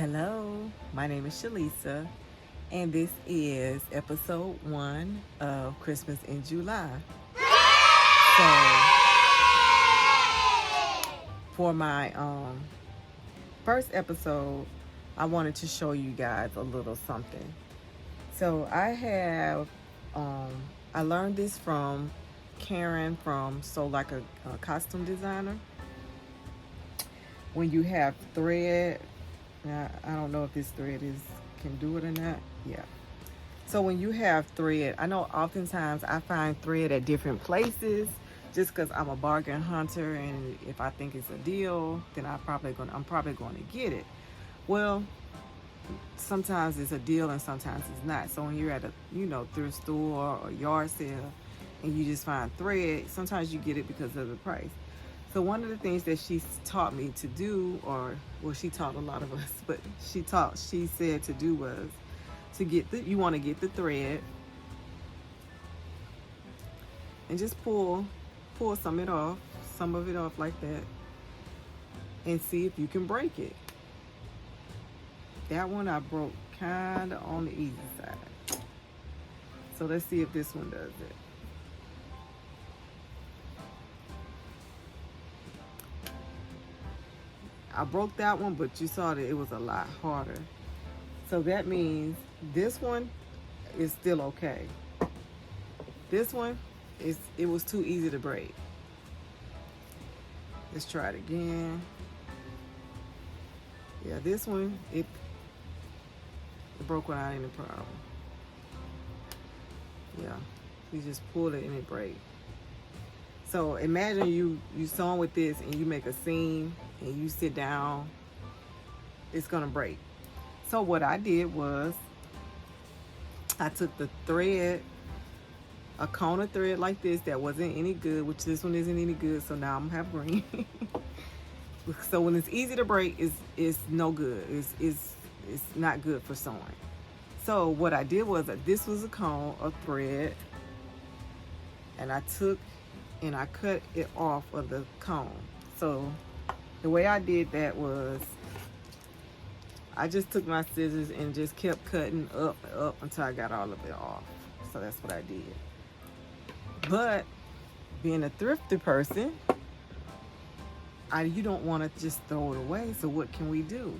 Hello, my name is Shalisa, and this is episode 1 of Christmas in July. So, for my first episode, I wanted to show you guys a little something. So, I learned this from Karen from a costume designer. When you have thread, now, I don't know if this thread can do it or not. Yeah. So when you have thread, I know oftentimes I find thread at different places just because I'm a bargain hunter, and if I think it's a deal, then I'm probably going to get it. Well, sometimes it's a deal and sometimes it's not. So when you're at a thrift store or yard sale and you just find thread, sometimes you get it because of the price. So one of the things that she taught me to do, she taught a lot of us, but she said to do was to you want to get the thread and just pull some of it off like that, and see if you can break it. That one I broke kind of on the easy side. So let's see if this one does it. I broke that one, but you saw that it was a lot harder. So that means this one is still okay. This one, it was too easy to break. Let's try it again. Yeah, this one, it broke without any problem. Yeah, you just pull it and it breaks. So imagine you sewing with this and you make a seam and you sit down, it's gonna break. So what I did was I took the thread, a cone of thread like this that wasn't any good, which this one isn't any good, so now I'm gonna have green. So when it's easy to break, it's no good. It's not good for sewing. So what I did was this was a cone of thread, and I took and I cut it off of the cone. So the way I did that was I just took my scissors and just kept cutting up until I got all of it off. So that's what I did. But being a thrifty person, you don't want to just throw it away. So what can we do?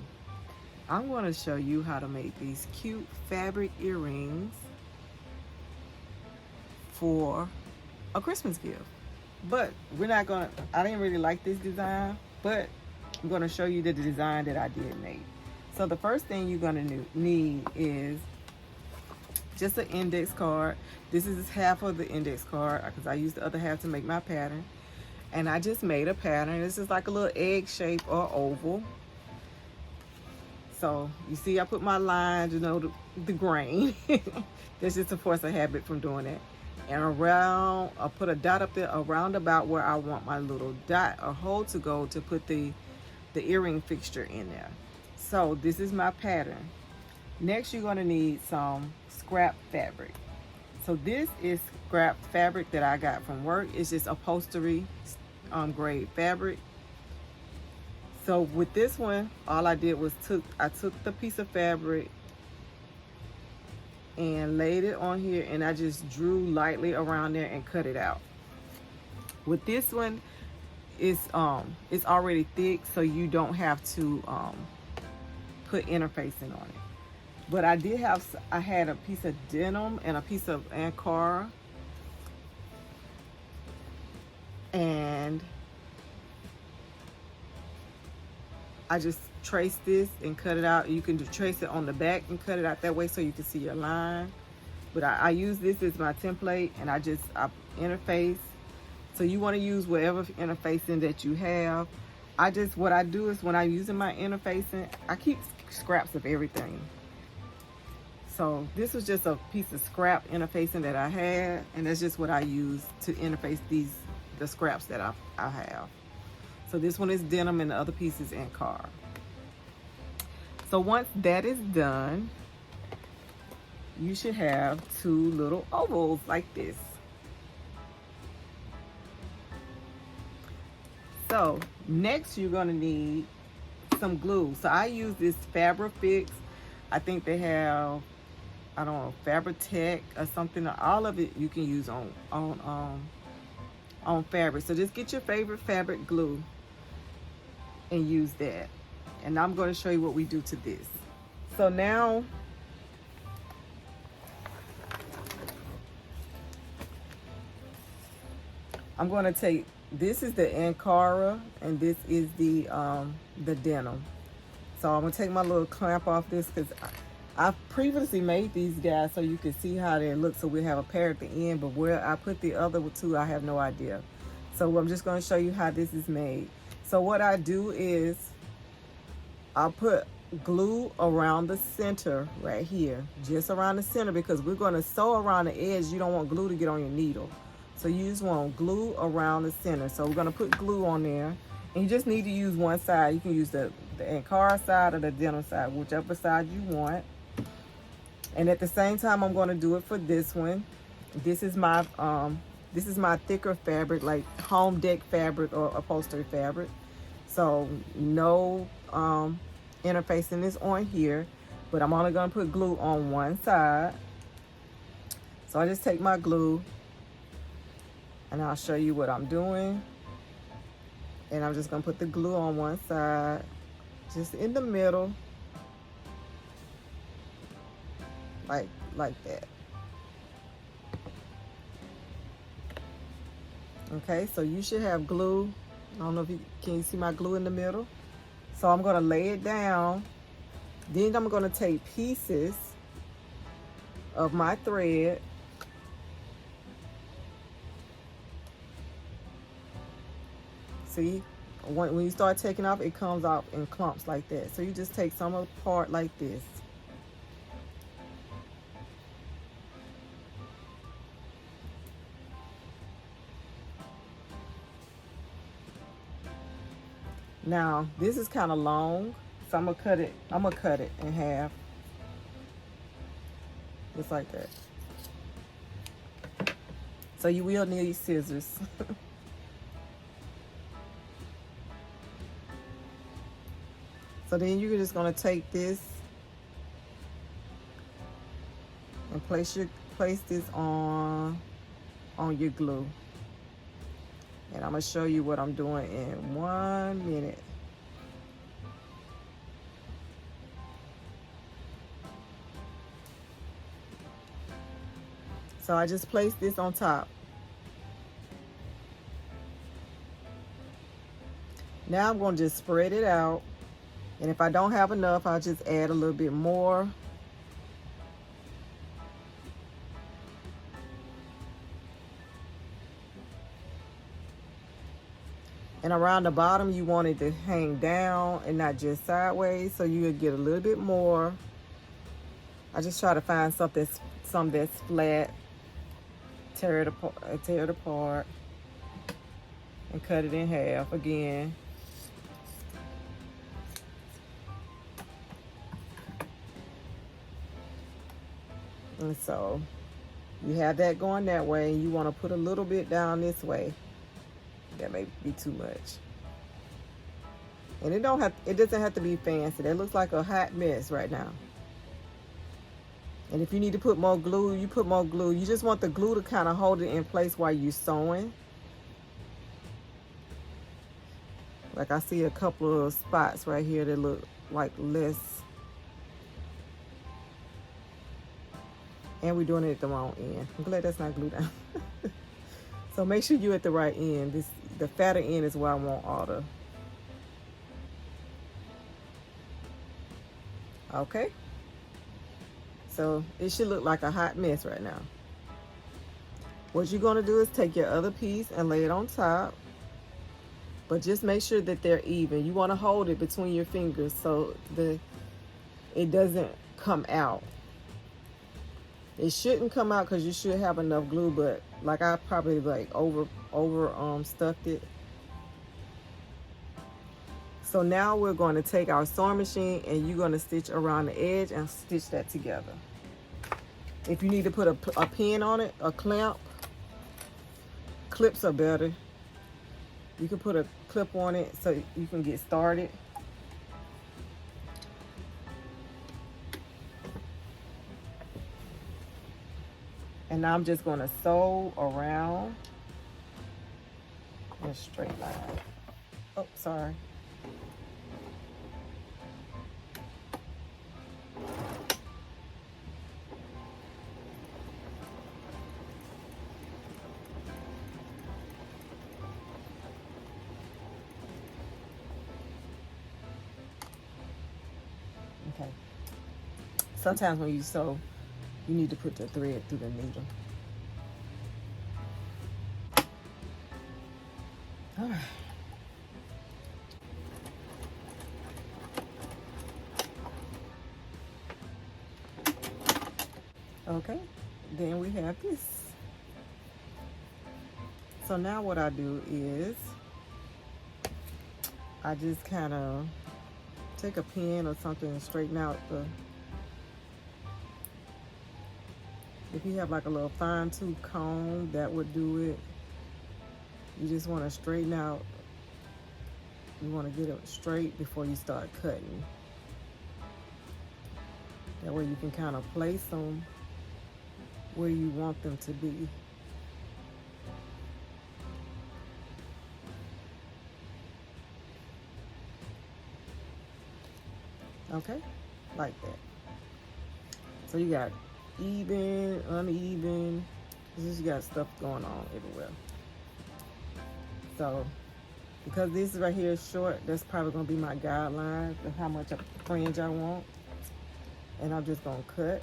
I'm going to show you how to make these cute fabric earrings for a Christmas gift. But I didn't really like this design, but I'm going to show you the design that I did make. So the first thing you're going to need is just an index card. This is half of the index card because I used the other half to make my pattern. And I just made a pattern. This is like a little egg shape or oval. So you see I put my lines, the grain. That's just a force of habit from doing it. And around, I'll put a dot up there around about where I want my little dot or hole to go to put the earring fixture in there. So this is my pattern. Next, you're going to need some scrap fabric. So this is scrap fabric that I got from work. It's just upholstery grade fabric. So with this one, all I did was I took the piece of fabric and laid it on here, and I just drew lightly around there and cut it out. With this one, it's already thick, so you don't have to put interfacing on it. But I had a piece of denim and a piece of Ankara, and I just traced this and cut it out. You can trace it on the back and cut it out that way so you can see your line. But I use this as my template, and I interface. So you want to use whatever interfacing that you have. What I do is when I'm using my interfacing, I keep scraps of everything. So this was just a piece of scrap interfacing that I had, and that's just what I use to interface the scraps that I have. So this one is denim and the other piece is Ankara. So once that is done, you should have two little ovals like this. So next you're going to need some glue. So I use this Fabric Fix. I think they have, I don't know, Fabri-Tac or something. All of it you can use on fabric. So just get your favorite fabric glue and use that. And I'm going to show you what we do to this. So now I'm going to take, this is the Ankara and this is the denim. So I'm going to take my little clamp off this because I've previously made these guys so you can see how they look. So we have a pair at the end, but where I put the other two, I have no idea. So I'm just going to show you how this is made. So what I do is I'll put glue around the center right here, just around the center, because we're going to sew around the edge. You don't want glue to get on your needle. So you just want glue around the center. So we're going to put glue on there. And you just need to use one side. You can use the Ankara side or the denim side, whichever side you want. And at the same time, I'm going to do it for this one. This is my thicker fabric, like home deck fabric or upholstery fabric. So no interfacing is on here, but I'm only going to put glue on one side. So I just take my glue and I'll show you what I'm doing. And I'm just going to put the glue on one side, just in the middle, like that. Okay, so you should have glue. I don't know if can you see my glue in the middle? So I'm going to lay it down. Then I'm going to take pieces of my thread. See, when you start taking off, it comes off in clumps like that. So you just take some apart like this. Now, this is kind of long, so I'm gonna cut it in half. Just like that. So you will need scissors. So then you're just gonna take this and place this on your glue. And I'm gonna show you what I'm doing in 1 minute. So I just placed this on top. Now I'm gonna just spread it out. And if I don't have enough, I'll just add a little bit more. And around the bottom, you want it to hang down and not just sideways, so you would get a little bit more. I just try to find something that's flat, tear it apart, and cut it in half again. And so you have that going that way, and you want to put a little bit down this way. That may be too much. And it doesn't have to be fancy. That looks like a hot mess right now. And if you need to put more glue, you put more glue. You just want the glue to kind of hold it in place while you're sewing. Like I see a couple of spots right here that look like less. And we're doing it at the wrong end. I'm glad that's not glued down. So make sure you're at the right end. The fatter end is where I want all the. Okay. So it should look like a hot mess right now. What you're gonna do is take your other piece and lay it on top. But just make sure that they're even. You wanna hold it between your fingers so it doesn't come out. It shouldn't come out because you should have enough glue, but like I probably like over stuffed it. So now we're going to take our sewing machine and you're going to stitch around the edge and stitch that together. If you need to put a pin on it, a clamp, clips are better. You can put a clip on it so you can get started. And now I'm just going to sew around in a straight line. Oh, sorry. Okay. Sometimes when you sew, you need to put the thread through the needle. All right. Okay, then we have this. So now what I do is I just kind of take a pen or something and straighten out the, if you have like a little fine tooth comb, that would do it. You just want to straighten out, you want to get it straight before you start cutting. That way you can kind of place them where you want them to be. Okay, like that. So you got even, uneven, you got stuff going on everywhere. So because this right here is short, that's probably gonna be my guideline for how much fringe I want. And I'm just gonna cut.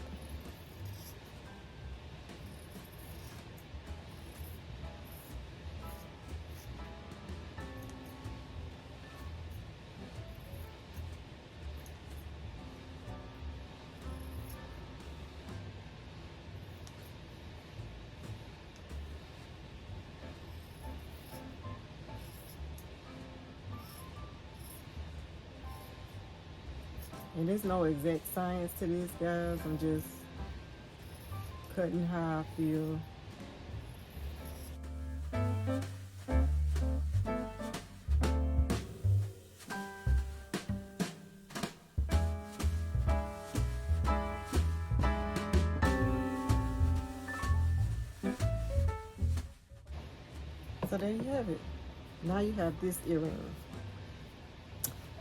And there's no exact science to this, guys. I'm just cutting how I feel. So there you have it. Now you have this earring.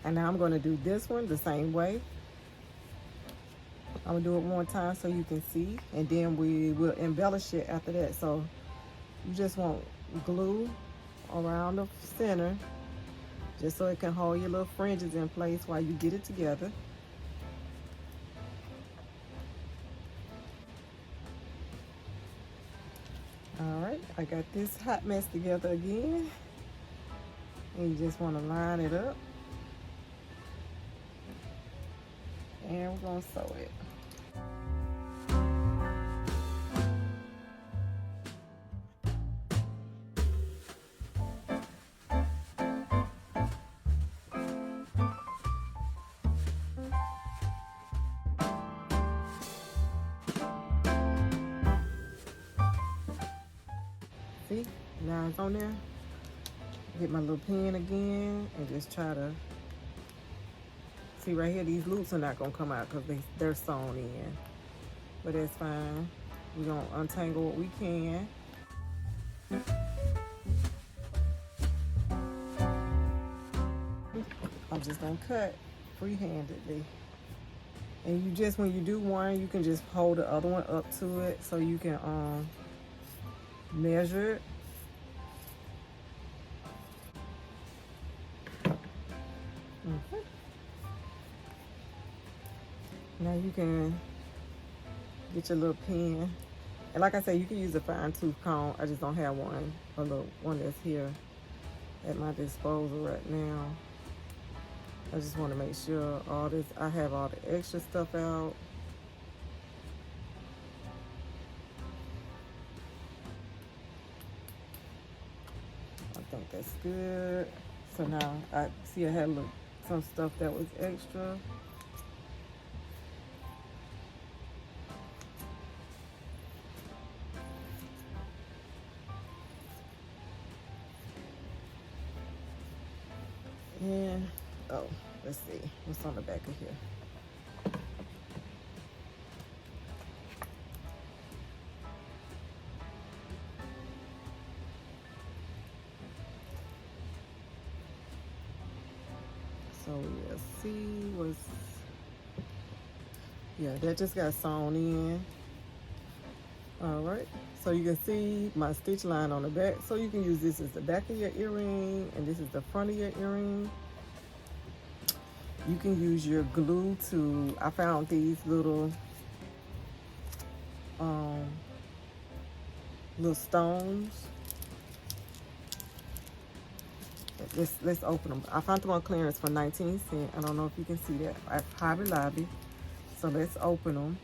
And now I'm gonna do this one the same way. I'm gonna do it one time so you can see, and then we will embellish it after that. So you just want glue around the center, just so it can hold your little fringes in place while you get it together. All right, I got this hot mess together again. And you just want to line it up. And we're gonna sew it. See, now it's on there. Get my little pen again and just try to, see right here, these loops are not gonna come out because they're sewn in. But that's fine. We're gonna untangle what we can. I'm just gonna cut free-handedly. And you just, when you do one, you can just hold the other one up to it so you can measure it. Okay. Now you can get your little pen. And like I said, you can use a fine tooth comb. I just don't have one, a little one that's here at my disposal right now. I just want to make sure all this, I have all the extra stuff out. I think that's good. So now I see I had some stuff that was extra. And, oh, let's see, what's on the back of here? let's see what's, yeah, that just got sewn in. All right, so you can see my stitch line on the back. So you can use this as the back of your earring, and this is the front of your earring. You can use your glue to, I found these little little stones. Let's open them. I found them on clearance for 19 cents. I don't know if you can see that at Hobby Lobby. So let's open them.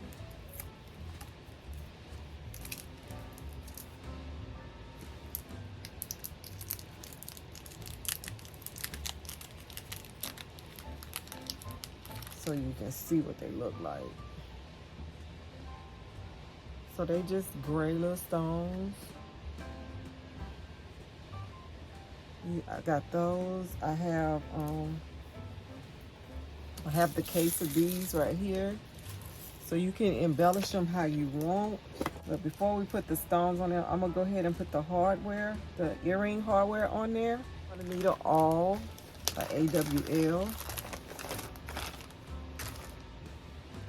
So you can see what they look like. So they just gray little stones. I got those. I have the case of these right here. So you can embellish them how you want. But before we put the stones on there, I'm gonna go ahead and put the hardware, the earring hardware on there. I'm gonna need an awl, a AWL.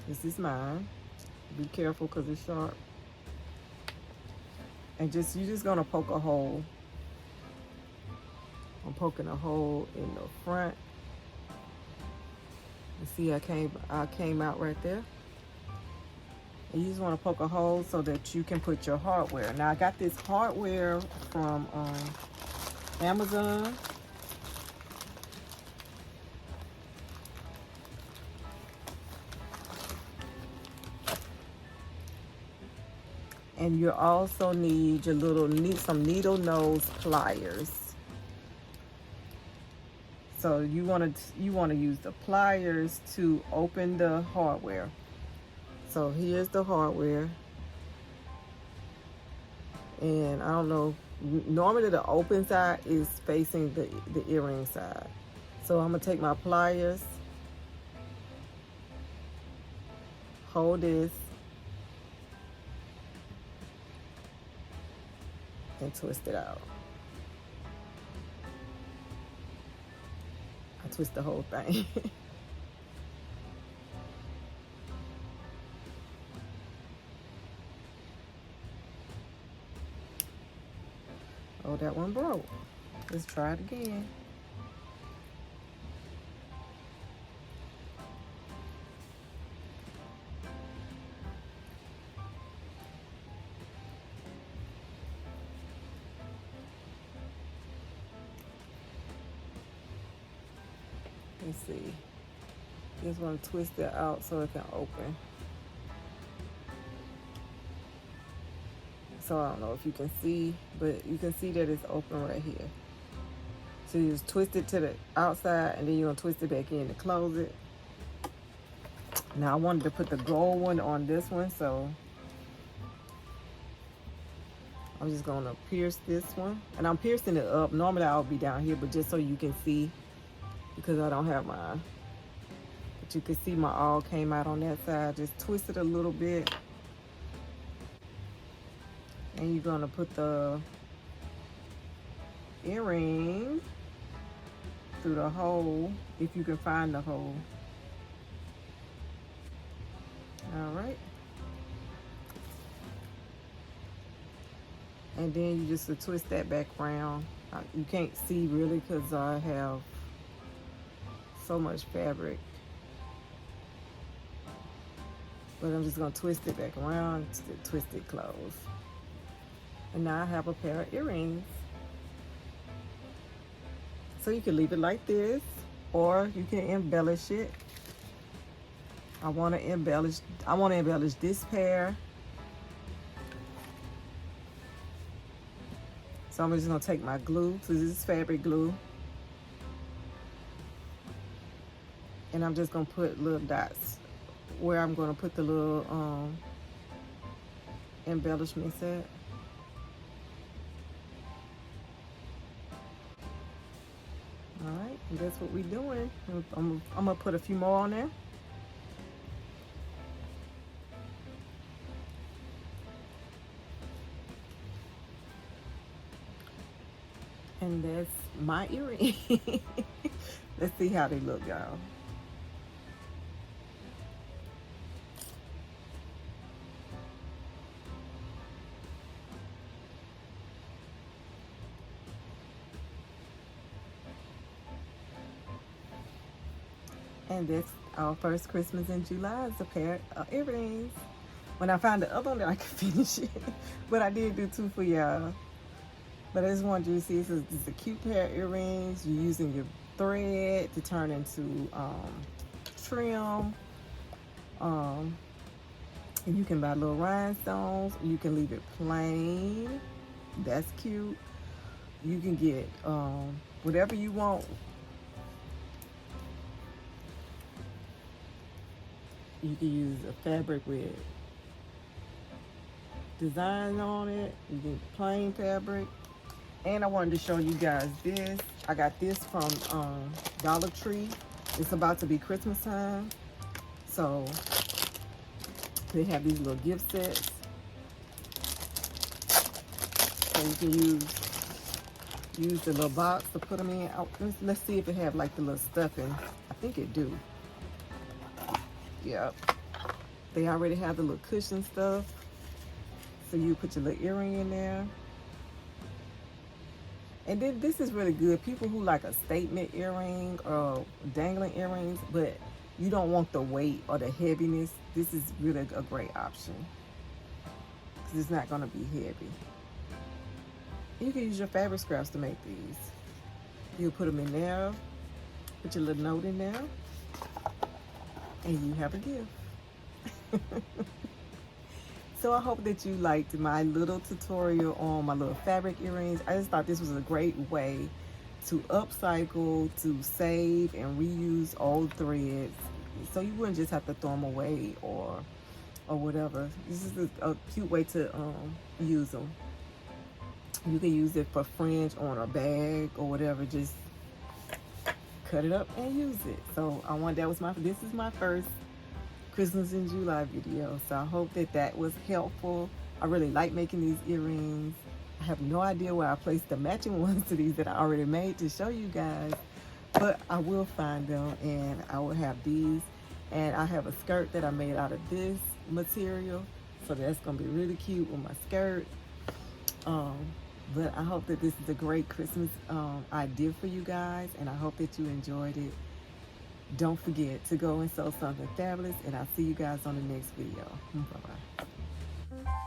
This is mine. Be careful because it's sharp. And you're just gonna poke a hole. I'm poking a hole in the front. You see I came out right there. And you just want to poke a hole so that you can put your hardware. Now I got this hardware from Amazon. And you also need your some needle nose pliers. So you want to use the pliers to open the hardware. So here's the hardware. And I don't know, normally the open side is facing the earring side. So I'm gonna take my pliers, hold this, and twist it out. I twist the whole thing. Oh, that one broke. Let's try it again. Let's see. Just want to twist it out so it can open. So I don't know if you can see, but you can see that it's open right here. So you just twist it to the outside and then you're gonna twist it back in to close it. Now I wanted to put the gold one on this one, so I'm just gonna pierce this one. And I'm piercing it up. Normally I'll be down here, but just so you can see, because I don't have mine. But you can see my awl came out on that side. Just twist it a little bit. And you're gonna put the earring through the hole, if you can find the hole. All right. And then you just twist that back around. You can't see really because I have so much fabric. But I'm just gonna twist it back around, twist it closed. And now I have a pair of earrings. So you can leave it like this, or you can embellish it. I want to embellish this pair. So I'm just gonna take my glue. So this is fabric glue. And I'm just gonna put little dots where I'm gonna put the little embellishments at. All right, and that's what we're doing. I'm gonna put a few more on there. And that's my earring. Let's see how they look, y'all. And that's our first Christmas in July, is a pair of earrings. When I found the other one, that I could finish it. But I did do 2 for y'all. But I just wanted you to see, this is a cute pair of earrings. You're using your thread to turn into trim. And you can buy little rhinestones. You can leave it plain. That's cute. You can get whatever you want. You can use a fabric with design on it. You get plain fabric. And I wanted to show you guys this. I got this from Dollar Tree. It's about to be Christmas time. So they have these little gift sets. So you can use the little box to put them in. Let's see if it have like the little stuffing. I think it do. Yep. They already have the little cushion stuff. So you put your little earring in there. And then this is really good. People who like a statement earring or dangling earrings, but you don't want the weight or the heaviness, this is really a great option. Because it's not going to be heavy. You can use your fabric scraps to make these. You put them in there, put your little note in there, and you have a gift. So I hope that you liked my little tutorial on my little fabric earrings. I just thought this was a great way to upcycle, to save and reuse old threads, so you wouldn't just have to throw them away or whatever. This is a cute way to use them. You can use it for fringe on a bag or whatever. Just cut it up and use it. So this is my first Christmas in July video. So I hope that was helpful. I really like making these earrings. I have no idea where I placed the matching ones to these that I already made to show you guys, but I will find them and I will have these. And I have a skirt that I made out of this material, so that's gonna be really cute with my skirt. But I hope that this is a great Christmas idea for you guys, and I hope that you enjoyed it. Don't forget to go and sew something fabulous, and I'll see you guys on the next video. Bye-bye.